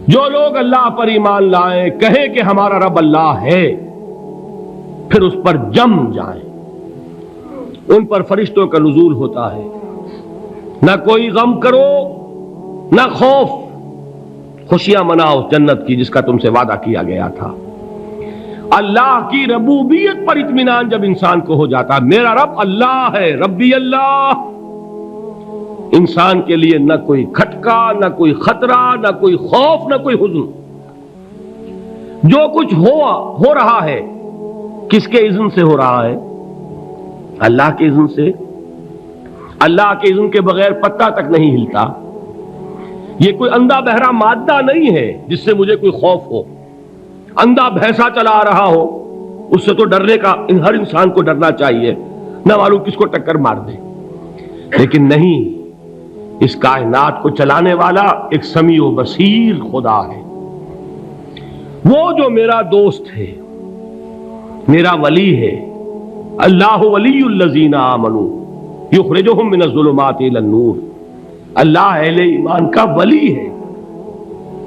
جو لوگ اللہ پر ایمان لائیں، کہیں کہ ہمارا رب اللہ ہے، پھر اس پر جم جائیں، ان پر فرشتوں کا نزول ہوتا ہے۔ نہ کوئی غم کرو نہ خوف، خوشیاں مناؤ جنت کی جس کا تم سے وعدہ کیا گیا تھا۔ اللہ کی ربوبیت پر اطمینان جب انسان کو ہو جاتا، میرا رب اللہ ہے، ربی اللہ، انسان کے لیے نہ کوئی کھٹکا، نہ کوئی خطرہ، نہ کوئی خوف، نہ کوئی حزن۔ جو کچھ ہو رہا ہے کس کے اذن سے ہو رہا ہے؟ اللہ کے اذن سے۔ اللہ کے اذن کے بغیر پتہ تک نہیں ہلتا۔ یہ کوئی اندھا بہرا مادہ نہیں ہے جس سے مجھے کوئی خوف ہو۔ اندھا بھینسا چلا آ رہا ہو، اس سے تو ڈرنے کا ہر انسان کو ڈرنا چاہیے، نہ معلوم کس کو ٹکر مار دے۔ لیکن نہیں، اس کائنات کو چلانے والا ایک سمیع و بصیر خدا ہے، وہ جو میرا دوست ہے، میرا ولی ہے۔ اللہ ولی الذین آمنوا یخرجہم من الظلمات الی النور۔ اللہ اہل ایمان کا ولی ہے،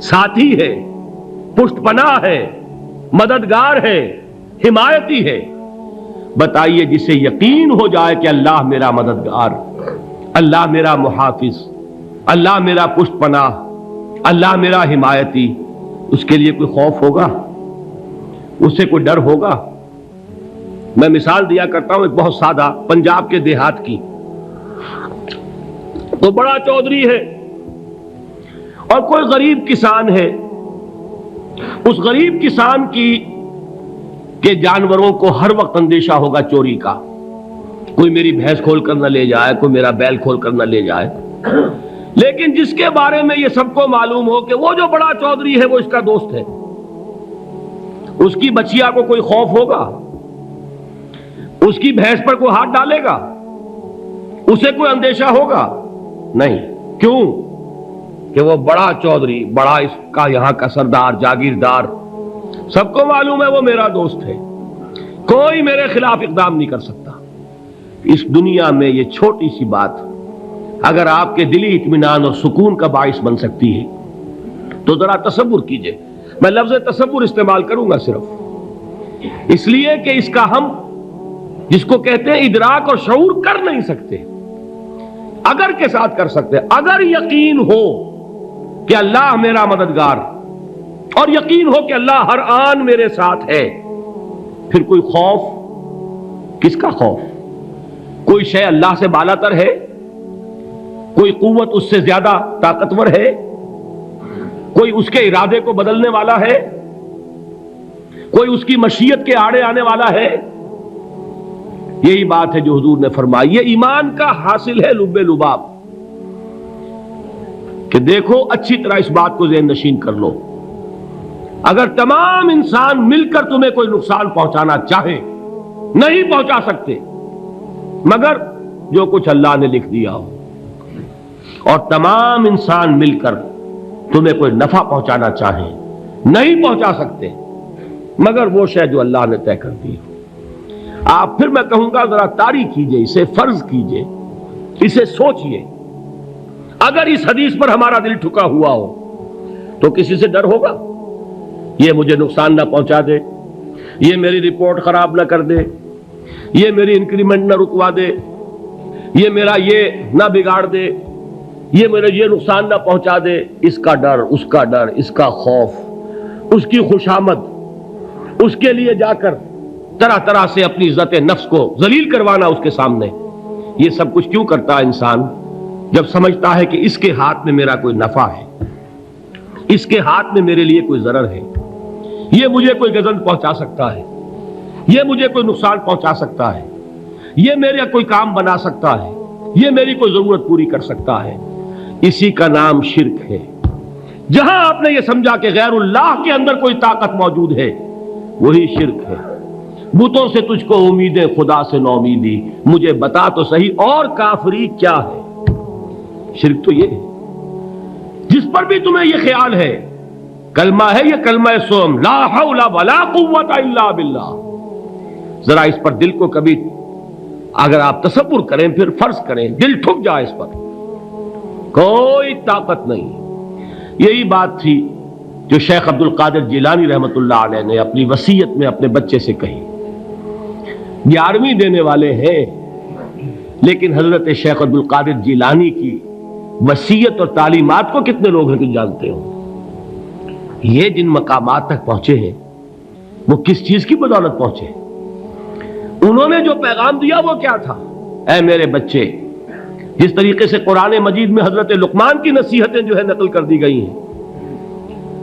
ساتھی ہے، پشت پناہ ہے، مددگار ہے، حمایتی ہے۔ بتائیے جسے یقین ہو جائے کہ اللہ میرا مددگار، اللہ میرا محافظ، اللہ میرا پشت پناہ، اللہ میرا حمایتی، اس کے لیے کوئی خوف ہوگا؟ اس سے کوئی ڈر ہوگا؟ میں مثال دیا کرتا ہوں ایک بہت سادہ پنجاب کے دیہات کی۔ تو بڑا چودھری ہے اور کوئی غریب کسان ہے۔ اس غریب کسان کے جانوروں کو ہر وقت اندیشہ ہوگا چوری کا، کوئی میری بھینس کھول کر نہ لے جائے، کوئی میرا بیل کھول کر نہ لے جائے۔ لیکن جس کے بارے میں یہ سب کو معلوم ہو کہ وہ جو بڑا چودھری ہے وہ اس کا دوست ہے، اس کی بچیا کو کوئی خوف ہوگا؟ اس کی بھینس پر کوئی ہاتھ ڈالے گا؟ اسے کوئی اندیشہ ہوگا؟ نہیں۔ کیوں؟ کہ وہ بڑا چودھری، بڑا اس کا یہاں کا سردار، جاگیردار، سب کو معلوم ہے وہ میرا دوست ہے، کوئی میرے خلاف اقدام نہیں کر سکتا۔ اس دنیا میں یہ چھوٹی سی بات اگر آپ کے دلی اطمینان اور سکون کا باعث بن سکتی ہے تو ذرا تصور کیجئے۔ میں لفظ تصور استعمال کروں گا صرف اس لیے کہ اس کا ہم جس کو کہتے ہیں ادراک اور شعور کر نہیں سکتے، اگر کے ساتھ کر سکتے۔ اگر یقین ہو کہ اللہ میرا مددگار اور یقین ہو کہ اللہ ہر آن میرے ساتھ ہے، پھر کوئی خوف، کس کا خوف؟ کوئی شے اللہ سے بالاتر ہے؟ کوئی قوت اس سے زیادہ طاقتور ہے؟ کوئی اس کے ارادے کو بدلنے والا ہے؟ کوئی اس کی مشیت کے آڑے آنے والا ہے؟ یہی بات ہے جو حضور نے فرمائی۔ یہ ایمان کا حاصل ہے لب لباب، کہ دیکھو اچھی طرح اس بات کو ذہن نشین کر لو، اگر تمام انسان مل کر تمہیں کوئی نقصان پہنچانا چاہے نہیں پہنچا سکتے، مگر جو کچھ اللہ نے لکھ دیا ہو، اور تمام انسان مل کر تمہیں کوئی نفع پہنچانا چاہیں نہیں پہنچا سکتے، مگر وہ شے جو اللہ نے طے کر دی ہو۔ آپ پھر میں کہوں گا ذرا طاری کیجئے، اسے فرض کیجئے، اسے سوچئے۔ اگر اس حدیث پر ہمارا دل ٹھکا ہوا ہو تو کسی سے ڈر ہوگا؟ یہ مجھے نقصان نہ پہنچا دے، یہ میری رپورٹ خراب نہ کر دے، یہ میری انکریمنٹ نہ رکوا دے، یہ میرا یہ نہ بگاڑ دے، یہ میرا یہ نقصان نہ پہنچا دے۔ اس کا ڈر، اس کا ڈر، اس کا خوف، اس کی خوشامد، اس کے لیے جا کر طرح طرح سے اپنی عزت نفس کو ذلیل کروانا اس کے سامنے، یہ سب کچھ کیوں کرتا ہے انسان؟ جب سمجھتا ہے کہ اس کے ہاتھ میں میرا کوئی نفع ہے، اس کے ہاتھ میں میرے لیے کوئی ضرر ہے، یہ مجھے کوئی گزن پہنچا سکتا ہے، یہ مجھے کوئی نقصان پہنچا سکتا ہے، یہ میرا کوئی کام بنا سکتا ہے، یہ میری کوئی ضرورت پوری کر سکتا ہے، اسی کا نام شرک ہے۔ جہاں آپ نے یہ سمجھا کہ غیر اللہ کے اندر کوئی طاقت موجود ہے، وہی شرک ہے۔ بتوں سے تجھ کو امیدیں، خدا سے نومیدی، مجھے بتا تو صحیح اور کافری کیا ہے؟ شرک تو یہ ہے۔ جس پر بھی تمہیں یہ خیال ہے، کلمہ ہے یہ کلمہ سوم، لا حول ولا قوت الا باللہ، ذرا اس پر دل کو کبھی اگر آپ تصور کریں، پھر فرض کریں، دل ٹھک جائے، اس پر کوئی طاقت نہیں۔ یہی بات تھی جو شیخ عبد القادر جیلانی رحمۃ اللہ علیہ نے اپنی وصیت میں اپنے بچے سے کہی. 11ویں دینے والے ہیں، لیکن حضرت شیخ عبد القادر جیلانی کی وصیت اور تعلیمات کو کتنے لوگ ہیں کہ جانتے ہو؟ یہ جن مقامات تک پہنچے ہیں وہ کس چیز کی بدولت پہنچے؟ انہوں نے جو پیغام دیا وہ کیا تھا؟ اے میرے بچے، جس طریقے سے قرآن مجید میں حضرت لقمان کی نصیحتیں جو ہے نقل کر دی گئی ہیں،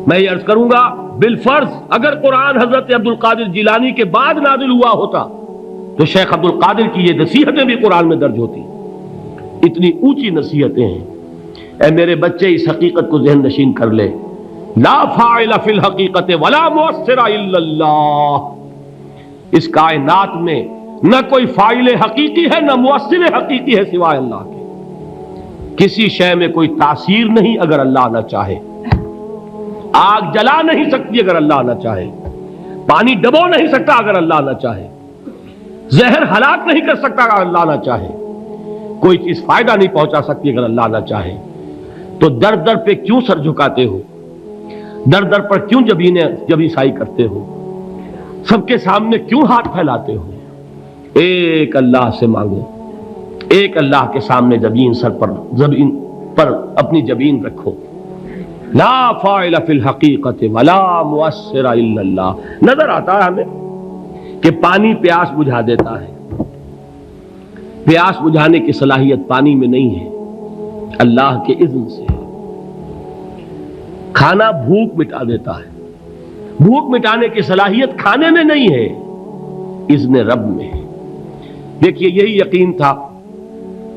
میں یہ عرض کروں گا بالفرض اگر قرآن حضرت عبد القادر جیلانی کے بعد نازل ہوا ہوتا تو شیخ عبد القادر کی یہ نصیحتیں بھی قرآن میں درج ہوتی. اتنی اونچی نصیحتیں ہیں. اے میرے بچے، اس حقیقت کو ذہن نشین کر لے، لا فاعل فی الحقیقت ولا مؤثر الا اللہ. اس کائنات میں نہ کوئی فاعل حقیقی ہے نہ مؤثر حقیقی ہے سوائے اللہ کے. کسی شے میں کوئی تاثیر نہیں اگر اللہ نہ چاہے. آگ جلا نہیں سکتی اگر اللہ نہ چاہے. پانی ڈبو نہیں سکتا اگر اللہ نہ چاہے. زہر ہلاک نہیں کر سکتا اگر اللہ نہ چاہے. کوئی چیز فائدہ نہیں پہنچا سکتی اگر اللہ نہ چاہے. تو در در پہ کیوں سر جھکاتے ہو؟ در در پر کیوں جبیں سائی کرتے ہو؟ سب کے سامنے کیوں ہاتھ پھیلاتے ہو؟ ایک اللہ سے مانگو. ایک اللہ کے سامنے زمین پر اپنی جبین رکھو. لا فاعل فی الحقیقت ولا مؤثر الا اللہ. نظر آتا ہے ہمیں کہ پانی پیاس بجھا دیتا ہے. پیاس بجھانے کی صلاحیت پانی میں نہیں ہے، اللہ کے اذن سے. کھانا بھوک مٹا دیتا ہے. بھوک مٹانے کی صلاحیت کھانے میں نہیں ہے، اذن رب میں ہے. دیکھیے یہی یقین تھا.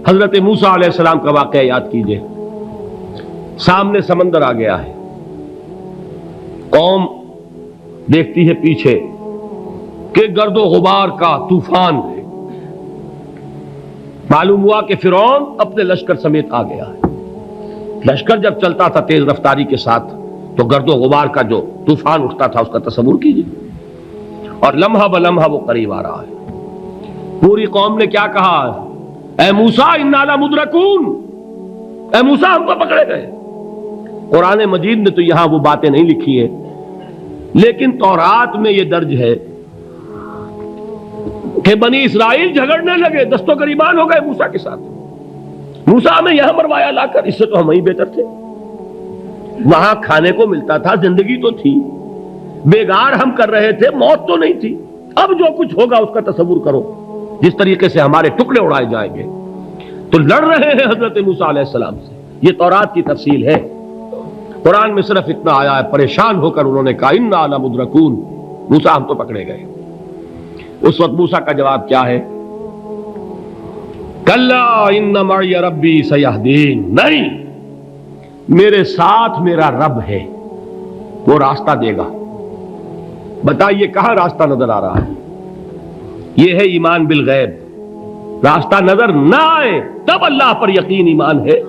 حضرت موسیٰ علیہ السلام کا واقعہ یاد کیجئے. سامنے سمندر آ گیا ہے، قوم دیکھتی ہے پیچھے کہ گرد و غبار کا طوفان ہے. معلوم ہوا کہ فرعون اپنے لشکر سمیت آ گیا ہے. لشکر جب چلتا تھا تیز رفتاری کے ساتھ تو گرد و غبار کا جو طوفان اٹھتا تھا اس کا تصور کیجیے. اور لمحہ بلمحہ وہ قریب آ رہا ہے. پوری قوم نے کیا کہا؟ اے موسیٰ انا لمدرکون. اے موسیٰ ہم کو پکڑے گئے. قرآن مجید نے تو یہاں وہ باتیں نہیں لکھی ہیں، لیکن تورات میں یہ درج ہے کہ بنی اسرائیل جھگڑنے لگے، دست و گریبان ہو گئے موسیٰ کے ساتھ. موسیٰ ہمیں یہاں مروایا لا کر، اس سے تو ہم ہی بہتر تھے. وہاں کھانے کو ملتا تھا، زندگی تو تھی، بیگار ہم کر رہے تھے، موت تو نہیں تھی. اب جو کچھ ہوگا اس کا تصور کرو، جس طریقے سے ہمارے ٹکڑے اڑائے جائیں گے. تو لڑ رہے ہیں حضرت موسیٰ علیہ السلام سے. یہ تورات کی تفصیل ہے. قرآن میں صرف اتنا آیا ہے، پریشان ہو کر انہوں نے کہا انا لمدرکون. موسیٰ ہم تو پکڑے گئے. اس وقت موسیٰ کا جواب کیا ہے؟ کلا ان معی ربی سیہدین. نہیں، میرے ساتھ میرا رب ہے، وہ راستہ دے گا. بتائیے کہاں راستہ نظر آ رہا ہے؟ یہ ہے ایمان بالغیب. راستہ نظر نہ آئے تب اللہ پر یقین ایمان ہے.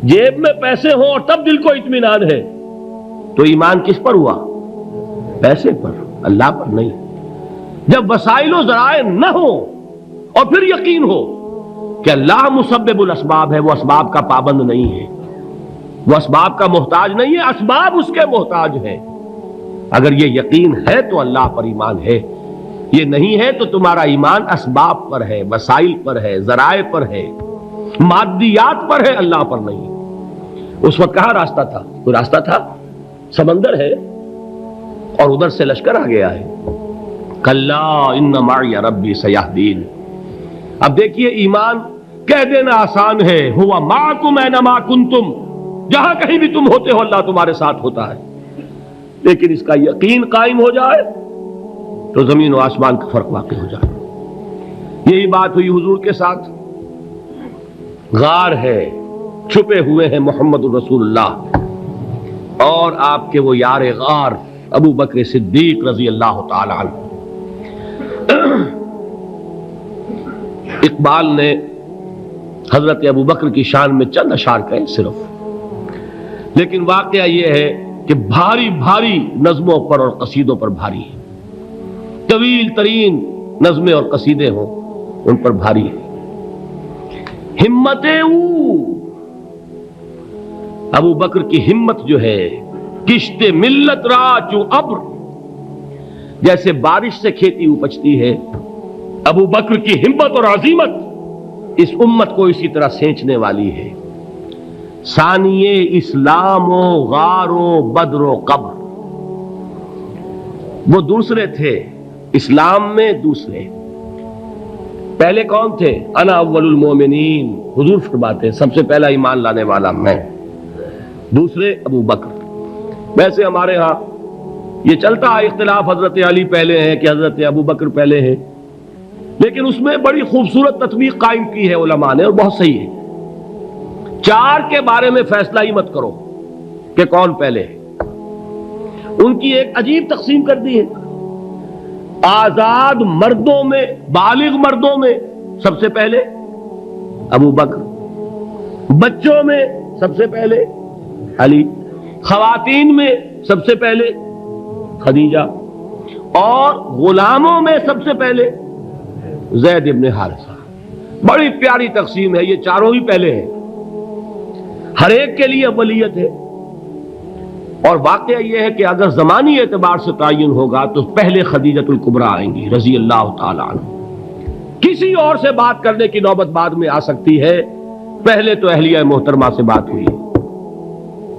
جیب میں پیسے ہوں اور تب دل کو اطمینان ہے تو ایمان کس پر ہوا؟ پیسے پر، اللہ پر نہیں. جب وسائل و ذرائع نہ ہو اور پھر یقین ہو کہ اللہ مسبب الاسباب ہے، وہ اسباب کا پابند نہیں ہے، وہ اسباب کا محتاج نہیں ہے، اسباب اس کے محتاج ہیں. اگر یہ یقین ہے تو اللہ پر ایمان ہے. یہ نہیں ہے تو تمہارا ایمان اسباب پر ہے، وسائل پر ہے، ذرائع پر ہے، مادیات پر ہے، اللہ پر نہیں. اس وقت کہاں راستہ تھا؟ کوئی راستہ تھا؟ سمندر ہے اور ادھر سے لشکر آ گیا ہے. کلا ان معی ربی سیہدین. اب دیکھیے ایمان کہہ دینا آسان ہے، ہوا معکم اینما کنتم. جہاں کہیں بھی تم ہوتے ہو اللہ تمہارے ساتھ ہوتا ہے. لیکن اس کا یقین قائم ہو جائے تو زمین و آسمان کا فرق واقع ہو جائے. یہی بات ہوئی حضور کے ساتھ. غار ہے، چھپے ہوئے ہیں محمد الرسول اللہ اور آپ کے وہ یار غار ابو بکر صدیق رضی اللہ تعالی عنہ. اقبال نے حضرت ابو بکر کی شان میں چند اشعار کہے صرف، لیکن واقعہ یہ ہے کہ بھاری بھاری نظموں پر اور قصیدوں پر بھاری ہے. طویل ترین نظمیں اور قصیدے ہوں ان پر بھاری ہے. ہمت ابو بکر کی ہمت جو ہے کشت ملت را چو ابر، جیسے بارش سے کھیتی اپجتی ہے، ابو بکر کی ہمت اور عزیمت اس امت کو اسی طرح سینچنے والی ہے۔ ثانیے اسلام و غار و بدر و قبر، وہ دوسرے تھے اسلام میں، دوسرے پہلے کون تھے؟ انا اول المومنین، حضور فرماتے ہیں سب سے پہلا ایمان لانے والا میں، دوسرے ابو بکر۔ ویسے ہمارے ہاں یہ چلتا ہے اختلاف، حضرت علی پہلے ہیں کہ حضرت ابو بکر پہلے ہیں، لیکن اس میں بڑی خوبصورت تطبیق قائم کی ہے علماء نے، اور بہت صحیح ہے۔ چار کے بارے میں فیصلہ ہی مت کرو کہ کون پہلے ہے، ان کی ایک عجیب تقسیم کر دی ہے۔ آزاد مردوں میں، بالغ مردوں میں سب سے پہلے ابو بکر، بچوں میں سب سے پہلے علی، خواتین میں سب سے پہلے خدیجہ، اور غلاموں میں سب سے پہلے زید ابن حارثہ۔ بڑی پیاری تقسیم ہے، یہ چاروں ہی پہلے ہیں، ہر ایک کے لیے اولیت ہے۔ اور واقعہ یہ ہے کہ اگر زمانی اعتبار سے تعین ہوگا تو پہلے خدیجۃ الکبریٰ آئیں گی رضی اللہ تعالی عنہ، کسی اور سے بات کرنے کی نوبت بعد میں آ سکتی ہے، پہلے تو اہلیہ محترمہ سے بات ہوئی ہے،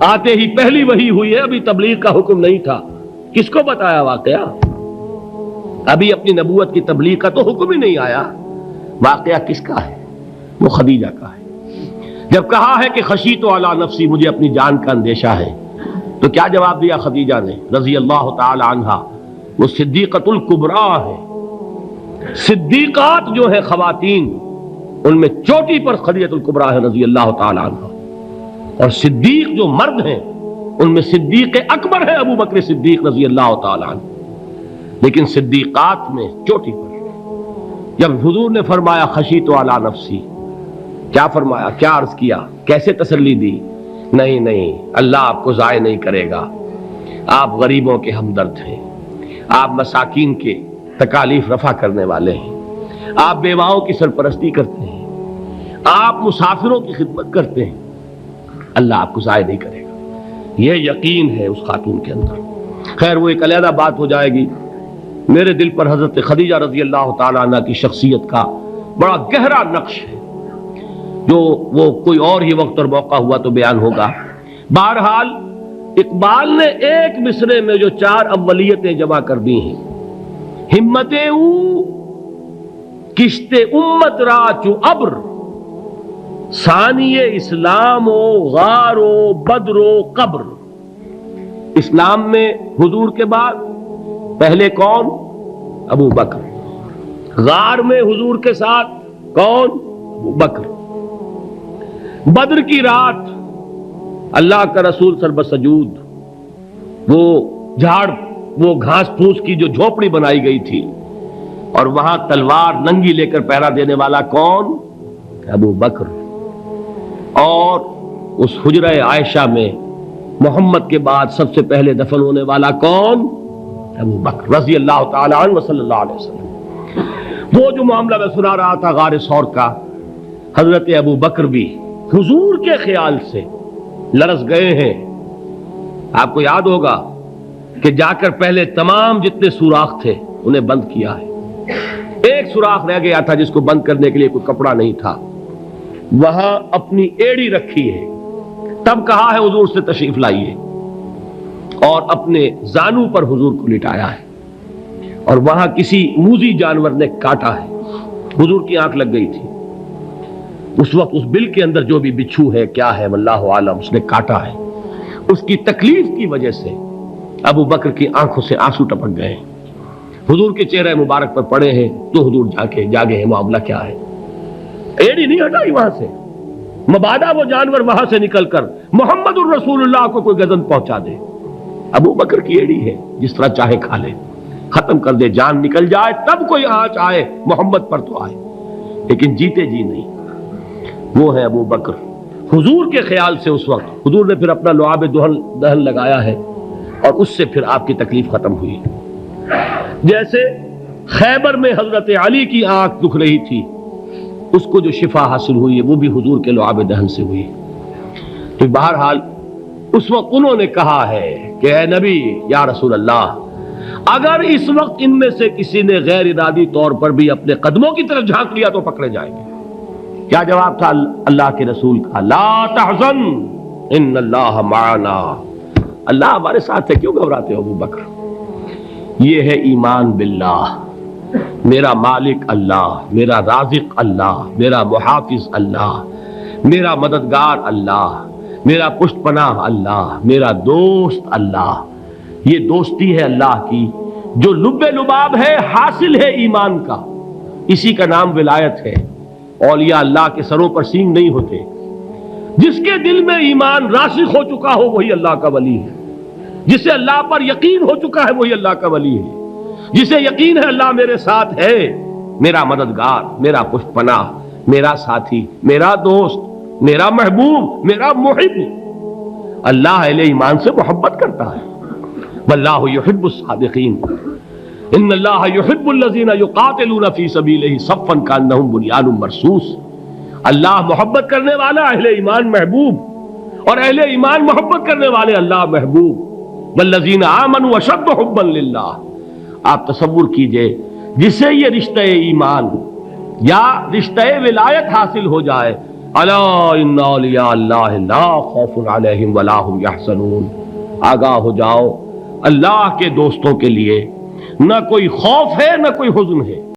آتے ہی پہلی وحی ہوئی ہے، ابھی تبلیغ کا حکم نہیں تھا۔ کس کو بتایا واقعہ؟ ابھی اپنی نبوت کی تبلیغ کا تو حکم ہی نہیں آیا، واقعہ کس کا ہے؟ وہ خدیجہ کا ہے۔ جب کہا ہے کہ خشیت علی نفسی، مجھے اپنی جان کا اندیشہ ہے، تو کیا جواب دیا خدیجہ نے رضی اللہ تعالی عنہا؟ وہ صدیقۃ الکبریٰ ہے، صدیقات جو ہے خواتین ان میں چوٹی پر خدیجۃ الکبریٰ ہے رضی اللہ تعالی عنہا، اور صدیق جو مرد ہیں ان میں صدیق اکبر ہے ابو بکر صدیق رضی اللہ تعالی عنہ، لیکن صدیقات میں چوٹی پر۔ جب حضور نے فرمایا خشیت علی نفسی، کیا فرمایا؟ کیا عرض کیا؟ کیسے تسلی دی؟ نہیں نہیں، اللہ آپ کو ضائع نہیں کرے گا، آپ غریبوں کے ہمدرد ہیں، آپ مساکین کے تکالیف رفع کرنے والے ہیں، آپ بیواؤں کی سرپرستی کرتے ہیں، آپ مسافروں کی خدمت کرتے ہیں، اللہ آپ کو ضائع نہیں کرے گا۔ یہ یقین ہے اس خاتون کے اندر۔ خیر وہ ایک علیحدہ بات ہو جائے گی۔ میرے دل پر حضرت خدیجہ رضی اللہ تعالی عنہ کی شخصیت کا بڑا گہرا نقش ہے، جو وہ کوئی اور ہی وقت اور موقع ہوا تو بیان ہوگا۔ بہرحال اقبال نے ایک مصرے میں جو چار اولیتیں جمع کر دی ہیں، ہمت او کشت امت را چو ابر، ثانی اسلام و غار و بدر و قبر۔ اسلام میں حضور کے بعد پہلے کون؟ ابو بکر۔ غار میں حضور کے ساتھ کون؟ ابو بکر۔ بدر کی رات اللہ کا رسول سربسجود وہ جھاڑ، وہ گھاس پھوس کی جو جھوپڑی بنائی گئی تھی، اور وہاں تلوار ننگی لے کر پہرا دینے والا کون؟ ابو بکر۔ اور اس حجرہ عائشہ میں محمد کے بعد سب سے پہلے دفن ہونے والا کون؟ ابو بکر رضی اللہ تعالی عنہ صلی اللہ علیہ وسلم۔ وہ جو معاملہ میں سنا رہا تھا غار ثور کا، حضرت ابو بکر بھی حضور کے خیال سے لرز گئے ہیں۔ آپ کو یاد ہوگا کہ جا کر پہلے تمام جتنے سوراخ تھے انہیں بند کیا ہے، ایک سوراخ رہ گیا تھا جس کو بند کرنے کے لیے کوئی کپڑا نہیں تھا، وہاں اپنی ایڑی رکھی ہے، تب کہا ہے حضور سے تشریف لائیے، اور اپنے زانو پر حضور کو لٹایا ہے، اور وہاں کسی موذی جانور نے کاٹا ہے، حضور کی آنکھ لگ گئی تھی اس وقت، اس بل کے اندر جو بھی بچھو ہے کیا ہے واللہ عالم، اس نے کاٹا ہے۔ اس کی تکلیف کی وجہ سے ابو بکر کی آنکھوں سے آنسو ٹپک گئے، حضور کے چہرے مبارک پر پڑے ہیں، تو حضور جاگے ہیں، معاملہ کیا ہے؟ ایڑی نہیں ہٹائی وہاں سے، مبادا وہ جانور وہاں سے نکل کر محمد الرسول اللہ کو کوئی گزن پہنچا دے، ابو بکر کی ایڑی ہے، جس طرح چاہے کھا لے، ختم کر دے، جان نکل جائے تب کوئی آنچ آئے محمد پر تو آئے، لیکن جیتے جی نہیں۔ وہ ہے ابو بکر حضور کے خیال سے۔ اس وقت حضور نے پھر اپنا لعاب دہن لگایا ہے، اور اس سے پھر آپ کی تکلیف ختم ہوئی۔ جیسے خیبر میں حضرت علی کی آنکھ دکھ رہی تھی، اس کو جو شفا حاصل ہوئی ہے وہ بھی حضور کے لعاب دہن سے ہوئی۔ تو بہرحال اس وقت انہوں نے کہا ہے کہ اے نبی یا رسول اللہ، اگر اس وقت ان میں سے کسی نے غیر ارادی طور پر بھی اپنے قدموں کی طرف جھانک لیا تو پکڑے جائیں گے۔ کیا جواب تھا اللہ کے رسول کا؟ لا تحزن ان اللہ معنا، اللہ ہمارے ساتھ ہے، کیوں گھبراتے ہو ابو بکر؟ یہ ہے ایمان باللہ، میرا مالک اللہ، میرا رازق اللہ، میرا محافظ اللہ، میرا مددگار اللہ، میرا پشت پناہ اللہ، میرا دوست اللہ۔ یہ دوستی ہے اللہ کی جو لب لباب ہے، حاصل ہے ایمان کا، اسی کا نام ولایت ہے۔ اولیاء اللہ کے سروں پر سینگ نہیں ہوتے، جس کے دل میں ایمان راسخ ہو چکا ہو وہی اللہ کا ولی ہے، جسے اللہ پر یقین ہو چکا ہے وہی اللہ کا ولی ہے، جسے یقین ہے اللہ میرے ساتھ ہے، میرا مددگار، میرا پشت پناہ، میرا ساتھی، میرا دوست، میرا محبوب، میرا محب۔ اللہ اہل ایمان سے محبت کرتا ہے، واللہ یحب الصادقین، ان اللہ یحب الذین یقاتلون فی سبیلہ صفا کانہم بنیان مرصوص۔ اللہ محبت کرنے والا، اہل ایمان محبوب، اور اہل ایمان محبت کرنے والے اللہ محبوب۔ والذین آمنوا اشد حبا للہ۔ آپ تصور کیجئے جسے یہ رشتہ ایمان یا رشتہ ولایت حاصل ہو جائے، الا ان اولیاء اللہ لا خوف علیہم ولا هم یحزنون، آگاہ ہو جاؤ، اللہ کے دوستوں کے لیے نہ کوئی خوف ہے نہ کوئی حزن ہے۔